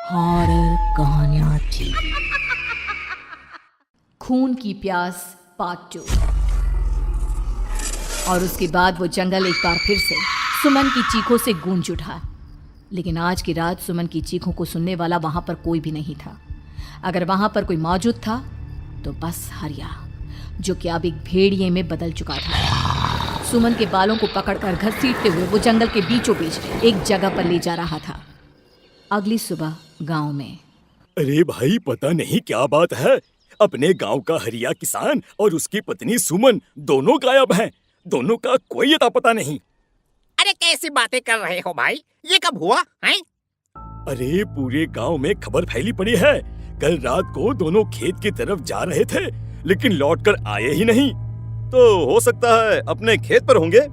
Horror कहानियां थी। खून की प्यास पार्ट 2। और उसके बाद वो जंगल एक बार फिर से सुमन की चीखों से गूंज उठा। लेकिन आज की रात सुमन की चीखों को सुनने वाला वहां पर कोई भी नहीं था। अगर वहां पर कोई मौजूद था तो बस हरिया, जो कि अब एक भेड़िए में बदल चुका था। सुमन के बालों को पकड़कर घसीटते हुए वो जंगल के बीचों बीच एक जगह पर ले जा रहा था। अगली सुबह गांव में। अरे भाई, पता नहीं क्या बात है, अपने गांव का हरिया किसान और उसकी पत्नी सुमन दोनों गायब हैं। दोनों का कोई अता पता नहीं। अरे कैसी बातें कर रहे हो भाई, ये कब हुआ है? अरे पूरे गांव में खबर फैली पड़ी है। कल रात को दोनों खेत की तरफ जा रहे थे, लेकिन लौटकर आए ही नहीं। तो हो सकता है अपने खेत पर होंगे।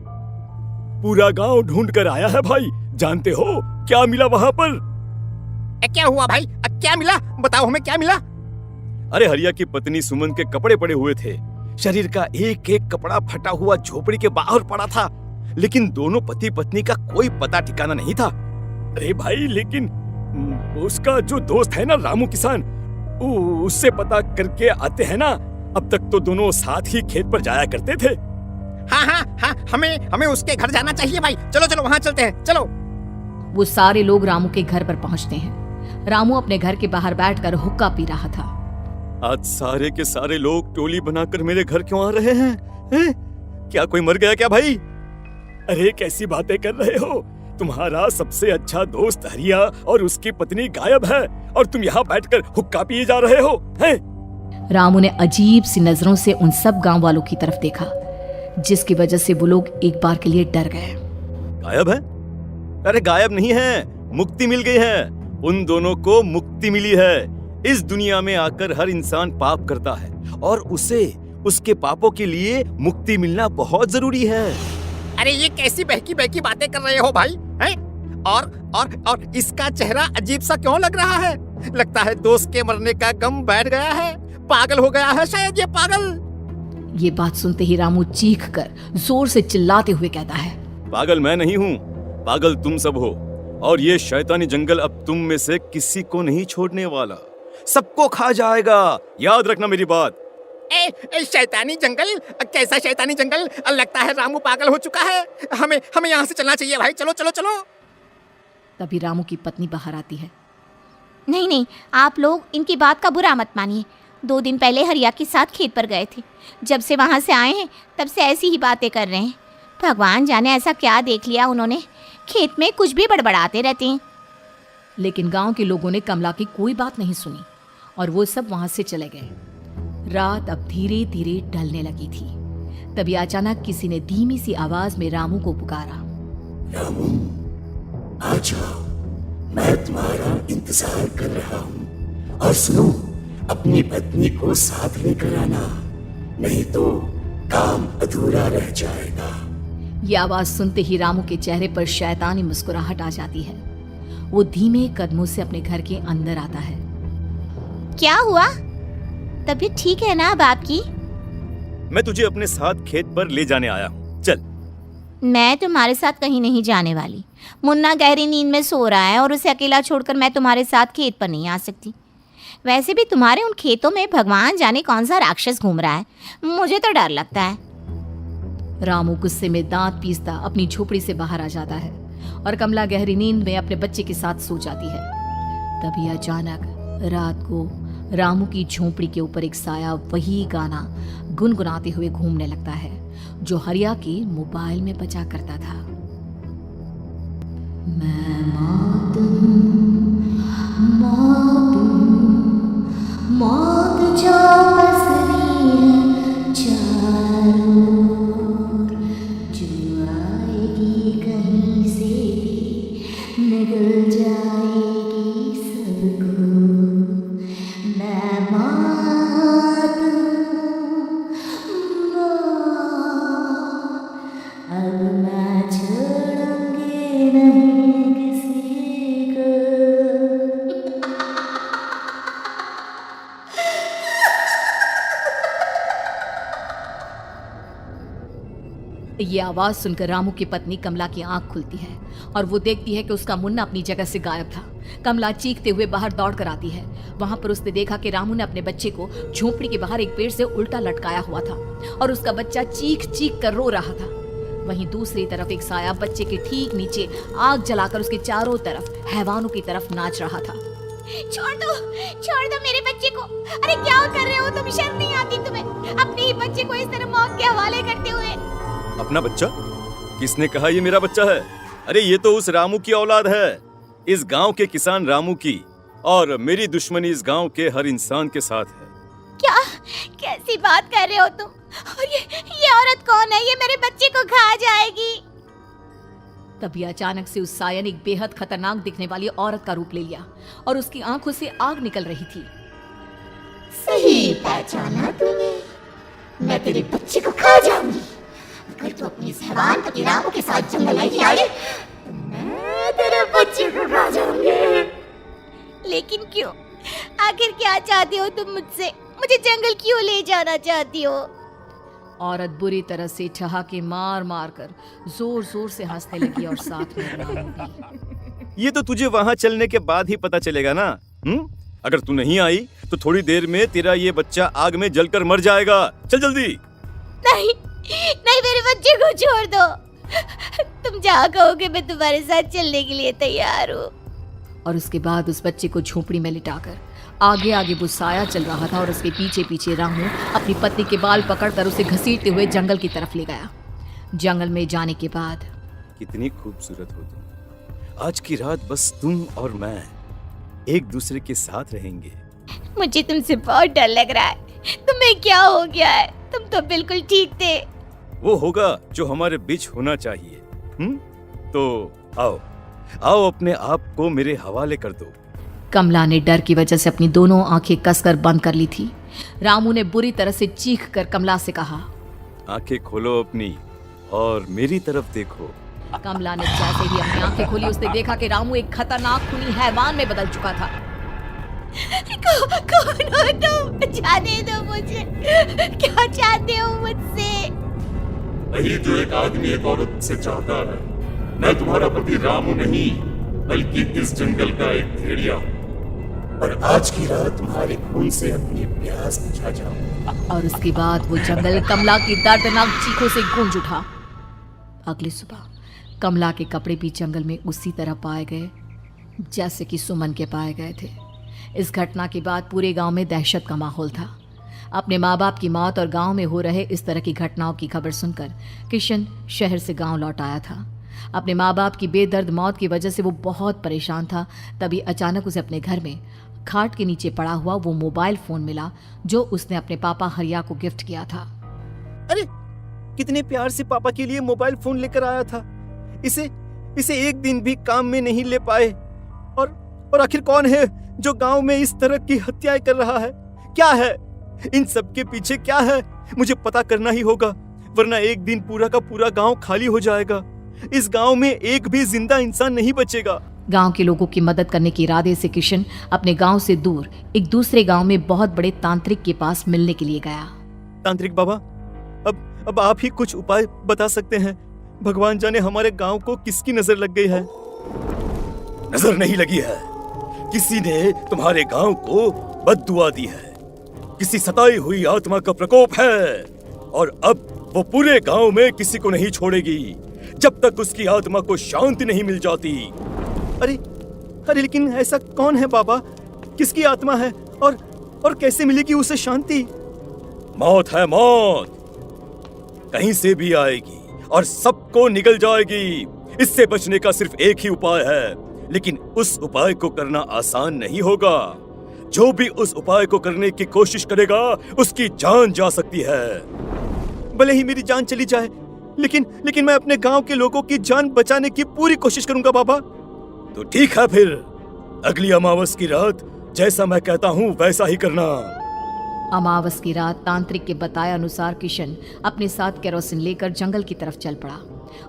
पूरा गांव ढूंढ कर आया है भाई। जानते हो क्या मिला वहां पर? क्या हुआ भाई? क्या मिला? बताओ हमें, क्या मिला? अरे हरिया की पत्नी सुमन के कपड़े पड़े हुए थे। शरीर का एक एक कपड़ा फटा हुआ झोपड़ी के बाहर पड़ा था, लेकिन दोनों पति पत्नी का कोई पता ठिकाना नहीं था। अरे भाई, लेकिन उसका जो दोस्त है ना रामू किसान, उससे पता करके आते हैं ना। अब तक तो दोनों साथ ही खेत पर जाया करते थे। हाँ, हमें उसके घर जाना चाहिए भाई। चलो चलो वहाँ चलते हैं, चलो। वो सारे लोग रामू के घर पर पहुंचते हैं। रामू अपने घर के बाहर बैठकर हुक्का पी रहा था। आज सारे के सारे लोग टोली बनाकर मेरे घर क्यों आ रहे हैं? क्या कोई मर गया क्या भाई? अरे कैसी बातें कर रहे हो? तुम्हारा सबसे अच्छा दोस्त हरिया और उसकी पत्नी गायब है, और तुम यहाँ बैठकर हुक्का पिए जा रहे हो हैं? रामू ने अजीब सी नजरों से उन सब गांव वालों की तरफ देखा, जिसकी वजह से वो लोग एक बार के लिए डर गए। गायब है? अरे गायब नहीं है, मुक्ति मिल गई है। उन दोनों को मुक्ति मिली है। इस दुनिया में आकर हर इंसान पाप करता है, और उसे उसके पापों के लिए मुक्ति मिलना बहुत जरूरी है। अरे ये कैसी बहकी बहकी बातें कर रहे हो भाई, हैं? और इसका चेहरा अजीब सा क्यों लग रहा है? लगता है दोस्त के मरने का गम बैठ गया है। पागल हो गया है शायद ये पागल। ये बात सुनते ही रामू चीख कर जोर से चिल्लाते हुए कहता है, पागल मैं नहीं हूँ, पागल तुम सब हो। और ये शैतानी जंगल अब तुम में से किसी को नहीं छोड़ने वाला, सबको खा जाएगा। याद रखना मेरी बात। शैतानी जंगल? कैसा शैतानी जंगल? लगता है रामू पागल हो चुका है। हमें यहाँ से चलना चाहिए भाई। चलो चलो चलो। तभी रामू की पत्नी बाहर आती है। नहीं, आप लोग इनकी बात का बुरा मत मानिए। 2 दिन पहले हरिया के साथ खेत पर गए थे। जब से वहाँ से आए हैं तब से ऐसी ही बातें कर रहे हैं। भगवान जाने ऐसा क्या देख लिया उन्होंने, खेत में कुछ भी बड़बड़ाते रहते हैं। लेकिन गांव के लोगों ने कमला की कोई बात नहीं सुनी और वो सब वहां से चले गए। रात अब धीरे धीरे ढलने लगी थी। तभी अचानक किसी ने धीमी सी आवाज में रामू को पुकारा। रामू, आ जाओ, मैं तुम्हारा इंतजार कर रहा हूँ। और सुनो, अपनी पत्नी को साथ लेकर आना, नहीं तो काम अधूरा रह जाएगा। ये आवाज सुनते ही रामू के चेहरे पर शैतानी मुस्कुराहट आ जाती है। वो धीमे कदमों से अपने घर के अंदर आता है। क्या हुआ? तबीयत ठीक है ना अब आपकी? मैं तुझे अपने साथ खेत पर ले जाने आया हूँ, चल। मैं तुम्हारे साथ कहीं नहीं जाने वाली। मुन्ना गहरी नींद में सो रहा है और उसे अकेला छोड़कर मैं तुम्हारे साथ खेत पर नहीं आ सकती। वैसे भी तुम्हारे उन खेतों में भगवान जाने कौन सा राक्षस घूम रहा है, मुझे तो डर लगता है। रामू गुस्से में दांत पीसता अपनी झोपड़ी से बाहर आ जाता है और कमला गहरी नींद में अपने बच्चे के साथ सो जाती है। तभी अचानक रात को रामू की झोपड़ी के ऊपर एक साया वही गाना गुनगुनाते हुए घूमने लगता है जो हरिया के मोबाइल में बजा करता था। मैं मौत जो बसरी है चारों ओर, जो आएगी कहीं से भी निगल जाएगी सबको। मैं मौत अब मैं छोड़ूंगी नहीं किसी को। ये आवाज सुनकर रामू की पत्नी कमला की आंख खुलती है और वो देखती है कि उसका मुन्ना अपनी जगह से गायब था। कमला चीखते हुए बाहर दौड़ कर आती है। वहां पर उसने देखा कि रामू ने अपने बच्चे को झोपड़ी के बाहर एक पेड़ से उल्टा लटकाया हुआ था और उसका बच्चा चीख चीख कर रो रहा था। वहीं दूसरी तरफ एक साया बच्चे के ठीक नीचे आग जलाकर उसके चारों तरफ हैवानों की तरफ नाच रहा था। छोड़ दो मेरे बच्चे को। अरे क्या कर रहे हो तुम? शर्म नहीं आती तुम्हें अपने ही बच्चे को इस तरह मौत के हवाले करते हुए? अपना बच्चा? किसने कहा ये मेरा बच्चा है? अरे ये तो उस रामू की औलाद है, इस गांव के किसान रामू की, और मेरी दुश्मनी इस गांव के हर इंसान के साथ है। क्या कैसी बात कर रहे हो तुम? और ये औरत कौन है? ये मेरे बच्चे को खा जाएगी। तभी अचानक से उस साया ने एक बेहद खतरनाक दिखने वाली औरत का रूप ले लिया और उसकी आंखों से आग निकल रही थी। सही पहचाना तूने, मैं तेरे बच्चे को खा जाऊंगी। अगर तू अपनी इस हैवान पति रामू के साथ जंगल नहीं आई तो मैं तेरे बच्चे को खा जाऊंगी। लेकिन क्यों? आखिर क्या चाहते हो तुम मुझसे? मुझे जंगल क्यों ले जाना चाहती हो? औरत बुरी तरह से ठहाके मार मार कर जोर जोर से हंसने लगी और साथ में रामू भी। ये तो तुझे वहाँ चलने के बाद ही पता चलेगा ना। अगर तू नहीं आई तो थोड़ी देर में तेरा ये बच्चा आग में जलकर मर जाएगा। चल जल्दी। नहीं मेरे बच्चे को छोड़ दो। तुम जहाँ कहोगे मैं तुम्हारे साथ चलने के लिए तैयार हूँ। और उसके बाद उस बच्चे को झोपड़ी में लिटाकर आगे आगे वो साया चल रहा था और उसके पीछे पीछे रामू अपनी पत्नी के बाल पकड़कर उसे घसीटते हुए जंगल की तरफ ले गया। जंगल में जाने के बाद कितनी खूबसूरत हो तुम। आज की रात बस तुम और मैं एक दूसरे के साथ रहेंगे। मुझे तुमसे बहुत डर लग रहा है। तुम्हें क्या हो गया है? तुम तो बिल्कुल ठीक थे। वो होगा जो हमारे बीच होना चाहिए। तो आओ अपने आप को मेरे हवाले कर दो। कमला ने डर की वजह से अपनी दोनों आंखें कसकर बंद कर ली थी। रामू ने बुरी तरह से चीख कर कमला से कहा, आंखें खोलो अपनी और मेरी तरफ देखो। कमला ने जैसे ही अपनी आंखें खोली उसने देखा कि रामू एक खतरनाक खूनी हैवान में बदल चुका था। कौन हो तुम? जाने दो मुझे। क्या चाहते हो मुझसे? वही जो एक आदमी एक औरत से चाहता है। मैं तुम्हारा पति रामू नहीं बल्कि इस जंगल का एक भेड़िया हूँ, और आज की रात तुम्हारे खून से अपनी प्यास बुझा जाऊंगा। और उसके बाद वो जंगल कमला की दर्दनाक चीखों से गूंज उठा। अगली सुबह कमला के कपड़े भी जंगल में उसी तरह पाए गए जैसे कि सुमन के पाए गए थे। इस घटना के बाद पूरे गांव में दहशत का माहौल था। अपने माँ बाप की मौत और गांव में हो रहे इस तरह की घटनाओं की खबर सुनकर किशन शहर से गांव लौट आया था। अपने माँ बाप की बेदर्द मौत की वजह से वो बहुत परेशान था। तभी अचानक उसे अपने घर में खाट के नीचे पड़ा हुआ वो मोबाइल फोन मिला जो उसने अपने पापा हरिया को गिफ्ट किया था। अरे कितने प्यार से पापा के लिए मोबाइल फोन लेकर आया था। इसे एक दिन भी काम में नहीं ले पाए। और आखिर कौन है जो गांव में इस तरह की हत्याएं कर रहा है? क्या है इन सब के पीछे? क्या है? मुझे पता करना ही होगा, वरना एक दिन पूरा का पूरा गांव खाली हो जाएगा। इस गांव में एक भी जिंदा इंसान नहीं बचेगा। गांव के लोगों की मदद करने के इरादे से किशन अपने गांव से दूर एक दूसरे गांव में बहुत बड़े तांत्रिक के पास मिलने के लिए गया। तांत्रिक बाबा, अब आप ही कुछ उपाय बता सकते हैं। भगवान जाने हमारे गांव को किसकी नजर लग गई है। नजर नहीं लगी है, किसी ने तुम्हारे गांव को बद्दुआ दी है। किसी सताई हुई आत्मा का प्रकोप है और अब वो पूरे गांव में किसी को नहीं छोड़ेगी जब तक उसकी आत्मा को शांति नहीं मिल जाती। अरे लेकिन ऐसा कौन है बाबा? किसकी आत्मा है और कैसे मिलेगी उसे शांति? मौत है, मौत कहीं से भी आएगी और सबको निगल जाएगी। इससे बचने का सिर्फ एक ही उपाय है, लेकिन उस उपाय को करना आसान नहीं होगा। जो भी उस उपाय को करने की कोशिश करेगा उसकी जान जा सकती है। भले ही मेरी जान चली जाए, लेकिन मैं अपने गांव के लोगों की जान बचाने की पूरी कोशिश करूंगा बाबा। तो ठीक है, फिर अगली अमावस की रात जैसा मैं कहता हूँ वैसा ही करना। अमावस की रात तांत्रिक के बताए अनुसार किशन अपने साथ केरोसिन लेकर जंगल की तरफ चल पड़ा।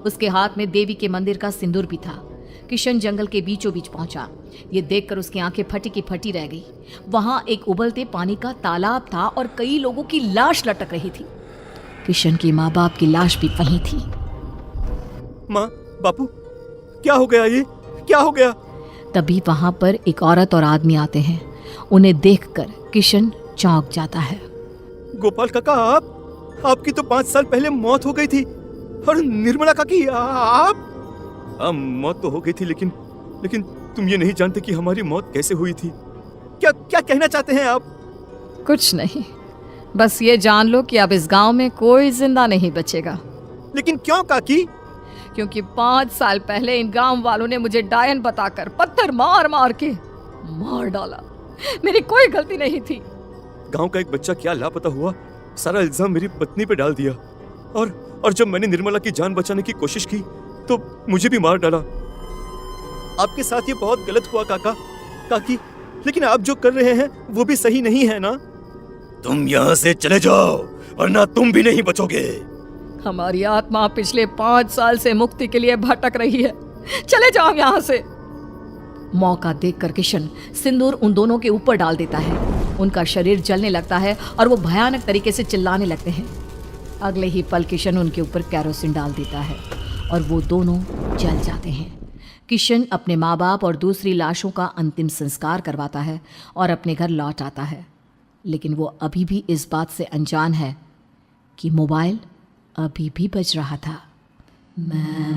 उसके हाथ में देवी के मंदिर का सिंदूर भी था। किशन जंगल के बीचों बीच पहुंचा। ये देखकर उसकी आंखें फटी की फटी रह गई। वहां एक उबलते पानी का तालाब था और कई लोगों की लाश लटक रही थी। किशन के माँ बाप की लाश भी वहीं थी। माँ, बापू, क्या हो गया? ये क्या हो गया? तभी वहां पर एक औरत और आदमी आते हैं। उन्हें देखकर किशन चौंक जाता है। गोपाल काका, आपकी तो 5 साल पहले मौत हो गई थी। और निर्मला काकी, आप? हाँ, मौत तो हो गई थी, लेकिन तुम ये नहीं जानते कि हमारी मौत कैसे हुई थी। क्या कहना चाहते हैं आप? कुछ नहीं, बस ये जान लो कि अब इस गांव में कोई जिंदा नहीं बचेगा। लेकिन क्यों काकी? क्योंकि 5 साल पहले इन गांव वालों ने मुझे डायन बताकर पत्थर मार मार के मार डाला। मेरी कोई गलती नहीं थी। गांव का एक बच्चा क्या लापता हुआ, सारा इल्जाम मेरी पत्नी पे डाल दिया। और जब मैंने निर्मला की जान बचाने की कोशिश की तो मुझे भी मार डाला। आपके साथ ये बहुत गलत हुआ काकी, लेकिन आप जो कर रहे हैं वो भी सही नहीं है ना? तुम यहाँ से चले जाओ वरना तुम भी नहीं बचोगे। हमारी आत्मा पिछले 5 साल से मुक्ति के लिए भटक रही है। चले जाओ यहाँ से। मौका देखकर किशन सिंदूर उन दोनों के ऊपर डाल देता है। उनका शरीर जलने लगता है और वो भयानक तरीके से चिल्लाने लगते हैं। अगले ही पल किशन उनके ऊपर कैरोसिन डाल देता है और वो दोनों जल जाते हैं। किशन अपने माँ बाप और दूसरी लाशों का अंतिम संस्कार करवाता है और अपने घर लौट आता है। लेकिन वो अभी भी इस बात से अनजान है कि मोबाइल अभी भी बज रहा था। मैं